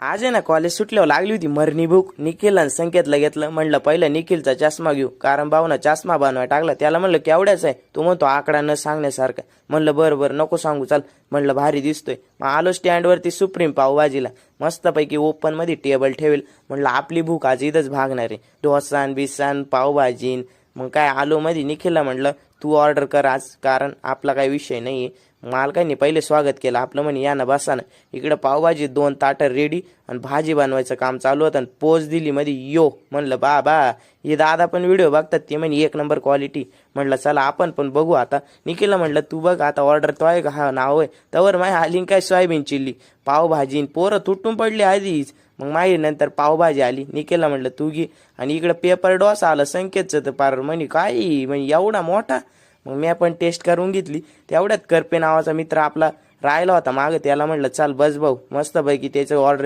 आज आहे ना कॉलेज सुटल्यावर लागली होती मरणी भूक. निखिल आणि संकेतला घेतलं. म्हणलं पहिलं निखिलचा चष्मा घेऊ, कारण भाऊना चष्मा बनवाय टाकला. त्याला म्हणलं केवढ्याच आहे, तो म्हणतो आकडा न सांगण्यासारखा. म्हणलं बरं बरं नको सांगू, चाल. म्हणलं भारी दिसतोय. मग आलो स्टँडवरती सुप्रीम पावभाजीला. मस्तपैकी ओपन मध्ये टेबल ठेवेल. म्हणलं आपली भूक आज इथंच भागणार आहे. डोसान बिसान पावभाजीन. मग काय आलो मध्ये निखिलला म्हणलं तू ऑर्डर कर आज, कारण आपला काही विषय नाही. मालकांनी पहिले स्वागत केलं आपलं. म्हणे या ना बसा ना. इकडं पावभाजी 2 ताटं रेडी आणि भाजी बनवायचं काम चालू होतं. आणि पोच दिली मध्ये यो. म्हणलं बा हे दादा पण व्हिडिओ बघतात, ते म्हणे 1 नंबर क्वालिटी. म्हणलं चला आपण पण बघू आता. निखिलला म्हणलं तू बघ आता ऑर्डर तो आहे का, हा नाव आहे तवर माय आली काय सोयाबीन चिल्ली पावभाजी. पोरं तुटून पडली आधीच. मग माही नंतर पावभाजी आली. निखिलला म्हणलं तू घे. आणि इकडं पेपर डोसा आला संकेतचं. तर पार म्हणे काय म्हणे एवढा मोठा. मग मी पण टेस्ट करून घेतली. तेवढ्यात करपे नावाचा मित्र आपला राहिला होता मागं, त्याला म्हणलं चाल बस भाऊ, मस्तपैकी त्याचं ऑर्डर